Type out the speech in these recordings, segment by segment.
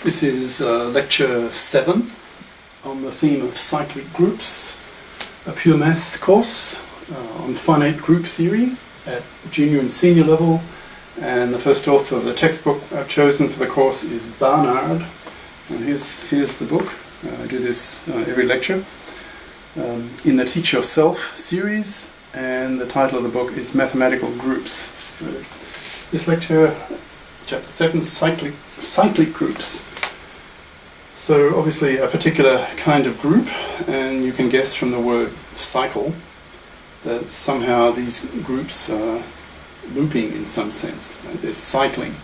This is lecture 7 on the theme of cyclic groups, a pure math course on finite group theory at junior and senior level, and the first author of the textbook I've chosen for the course is Barnard. And here's the book. I do this every lecture in the Teach Yourself series, and the title of the book is Mathematical Groups. So this lecture, Chapter 7, Cyclic Groups. So obviously a particular kind of group, and you can guess from the word cycle that somehow these groups are looping in some sense. Right? They're cycling.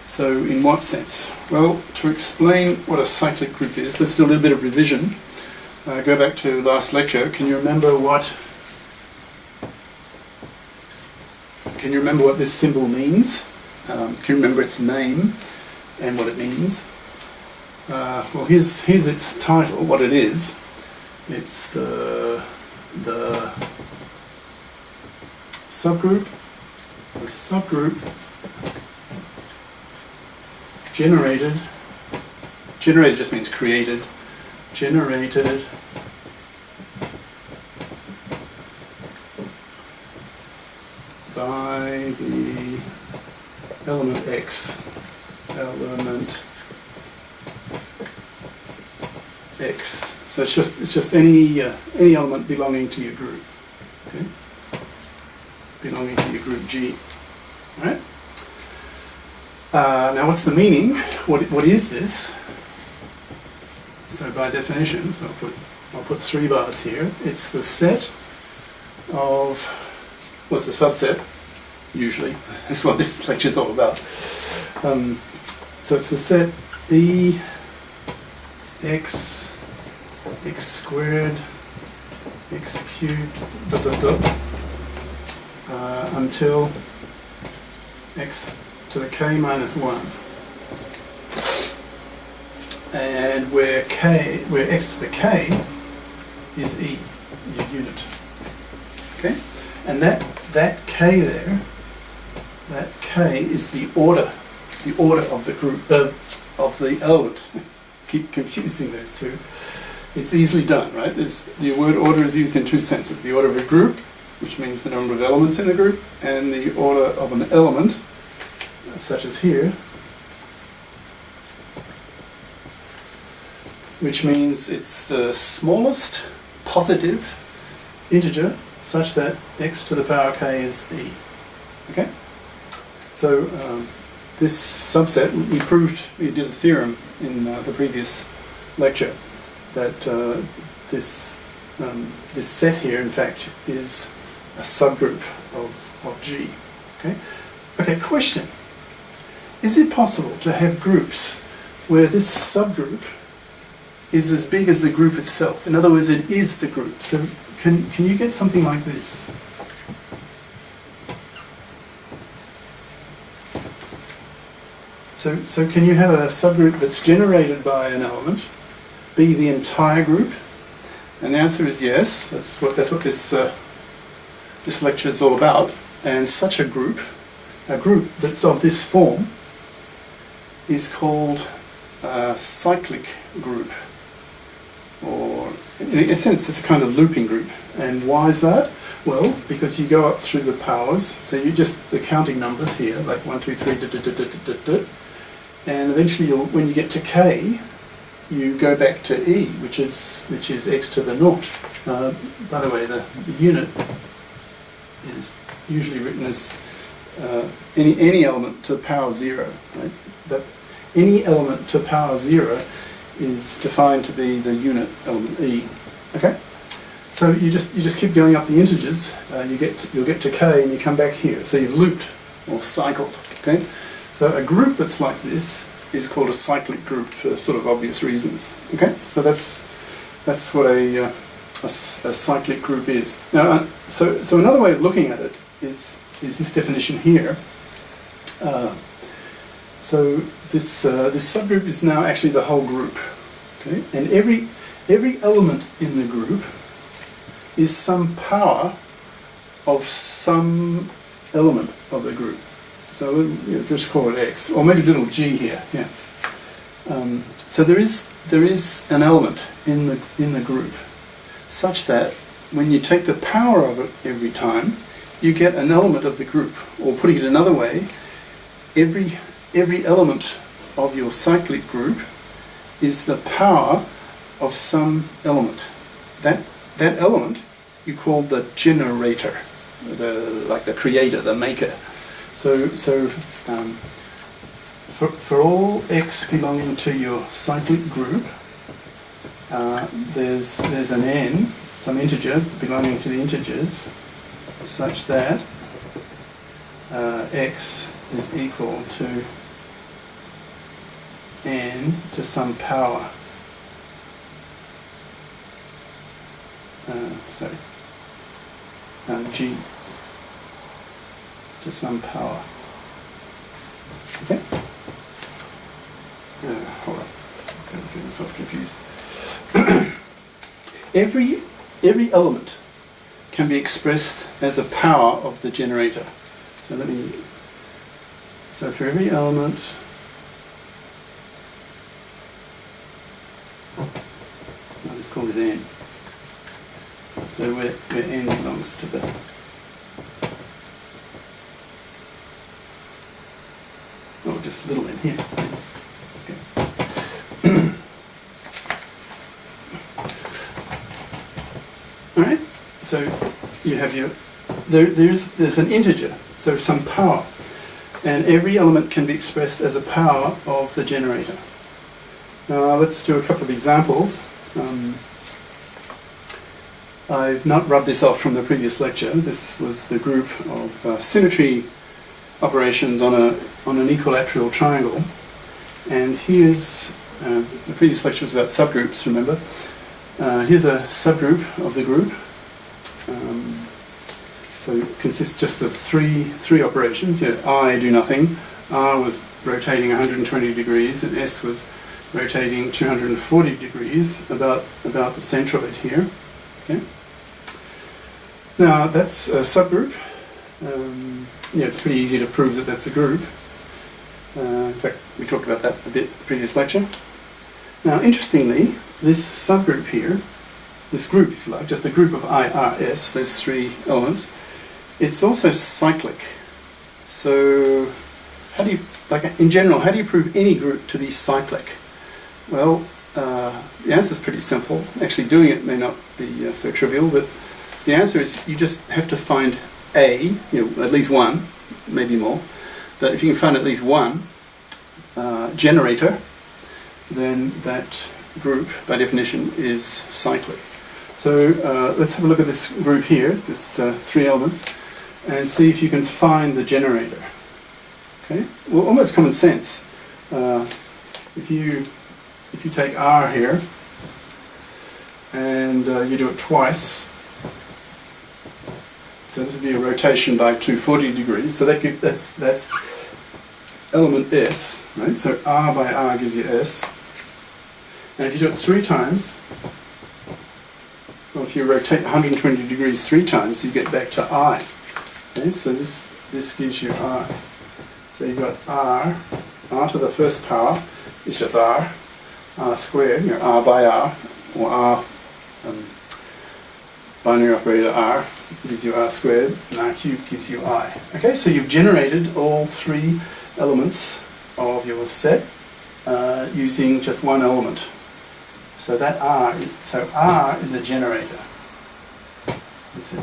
So in what sense? Well, to explain what a cyclic group is, let's do a little bit of revision. Go back to last lecture. Can you remember what this symbol means? Can you remember its name and what it means? Well, here's its title, what it is. It's the subgroup. The subgroup generated just means created. Generated by the element X. Element X. So it's just any element belonging to your group. Okay? Belonging to your group G. All right? Now what's the meaning? What is this? So by definition, so I'll put 3 bars here. It's the set of, what's the subset? Usually. That's what this lecture is all about. So it's the set E x squared x cubed until x to the k minus 1, and where x to the k is e, your unit. Okay, and that k there, that k is the order of the group of the element. Keep confusing those two. It's easily done, right? The word order is used in 2 senses. The order of a group, which means the number of elements in the group, and the order of an element, such as here, which means it's the smallest positive integer such that x to the power k is e. Okay? So this subset, we did a theorem in the previous lecture that this set here, in fact, is a subgroup of G. Okay, question. Is it possible to have groups where this subgroup is as big as the group itself? In other words, it is the group. So can you get something like this? So can you have a subgroup that's generated by an element be the entire group? And the answer is yes. That's what this lecture is all about. And such a group that's of this form, is called a cyclic group. Or in a sense, it's a kind of looping group. And why is that? Well, because you go up through the powers. So you just the counting numbers here, like 1, 2, 3, and eventually, when you get to k, you go back to e, which is x to the naught. By the way, the unit is usually written as any element to the power 0. Right? That any element to power 0 is defined to be the unit element e. Okay, so you just keep going up the integers. You'll get to k, and you come back here. So you've looped or cycled. Okay. So a group that's like this is called a cyclic group for sort of obvious reasons. Okay, so that's what a cyclic group is. Now, so another way of looking at it is this definition here. So this subgroup is now actually the whole group. Okay, and every element in the group is some power of some element of the group. So we'll just call it x, or maybe little g here. Yeah. So there is an element in the group such that when you take the power of it every time, you get an element of the group. Or putting it another way, every element of your cyclic group is the power of some element. That element you call the generator, like the creator, the maker. So for all x belonging to your cyclic group, there's an n, some integer belonging to the integers, such that x is equal to n to some power. G to some power. Okay? Hold on, I'm getting myself confused. Every element can be expressed as a power of the generator. So for every element, I'll just call this n. So where n belongs to the just little n here. Okay. All right. So you have there's an integer, so some power, and every element can be expressed as a power of the generator. Now let's do a couple of examples. I've not rubbed this off from the previous lecture. This was the group of symmetry operations on an equilateral triangle. And here's, the previous lecture was about subgroups, remember? Here's a subgroup of the group. So it consists just of three operations. I do nothing. R was rotating 120 degrees, and S was rotating 240 degrees, about the center of it here. Okay. Now that's a subgroup. It's pretty easy to prove that that's a group. In fact, we talked about that a bit in the previous lecture. Now, interestingly, this subgroup here, this group, if you like, just the group of IRS, those three elements, it's also cyclic. So, in general, how do you prove any group to be cyclic? Well, the answer is pretty simple. Actually, doing it may not be so trivial, but the answer is you just have to find at least one, maybe more, but if you can find at least one generator, then that group, by definition, is cyclic. So let's have a look at this group here, just three elements, and see if you can find the generator. Okay? Well, almost common sense. If you take R here, and you do it twice, so this would be a rotation by 240 degrees. So that's element S, right? So R by R gives you S. And if you do it three times, or if you rotate 120 degrees three times, you get back to I. Okay, so this gives you I. So you've got R to the first power is just R squared, R by R, or R binary operator R gives you R squared, and R cubed gives you I. Okay, so you've generated all three elements of your set using just one element. So R is a generator. It's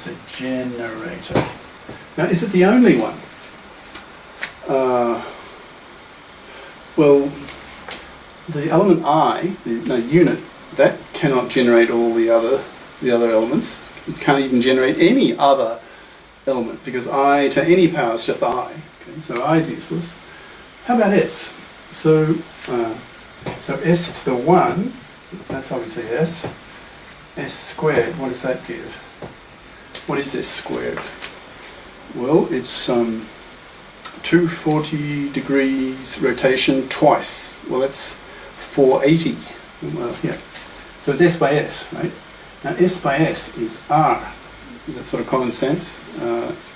a generator. Now, is it the only one? Well, the element I, the unit, that cannot generate all the other elements. It can't even generate any other element, because I to any power is just I. Okay, so I is useless. How about S? So S to the 1, that's obviously S. S squared, what does that give? What is S squared? Well, it's 240 degrees rotation twice. Well, that's 480. Well, yeah. So it's S by S, right? Now S by S is R It's sort of common sense.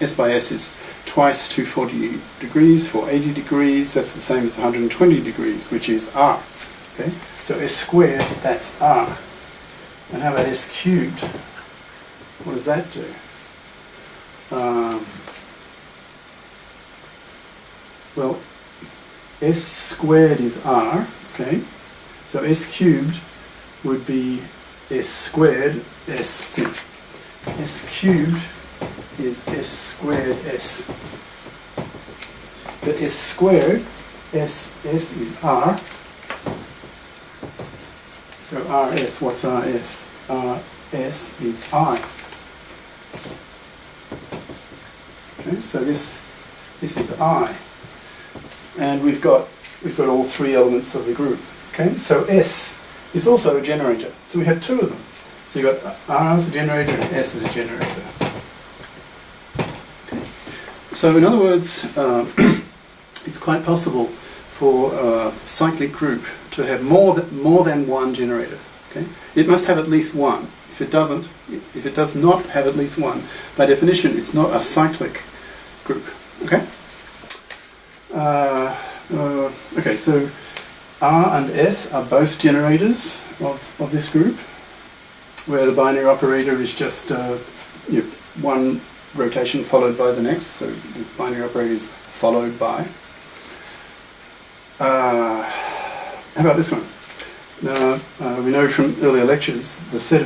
S by S is twice 240 degrees for 80 degrees. That's the same as 120 degrees, which is R. Okay, so S squared, that's R. And how about S cubed? What does that do? Well, S squared is R, okay? So S cubed would be S squared, S cubed is S squared S. But S squared, S is R. So RS, what's RS? RS is I. Okay, so this is I. And we've got all three elements of the group. Okay, so S is also a generator. So we have two of them. So you've got R as a generator and S as a generator. Okay. So in other words, it's quite possible for a cyclic group to have more than one generator. Okay, it must have at least one. If it does not have at least one, by definition, it's not a cyclic group. Okay. Okay, so R and S are both generators of this group, where the binary operator is just one rotation followed by the next, so the binary operator is followed by. How about this one? Now, we know from earlier lectures the set of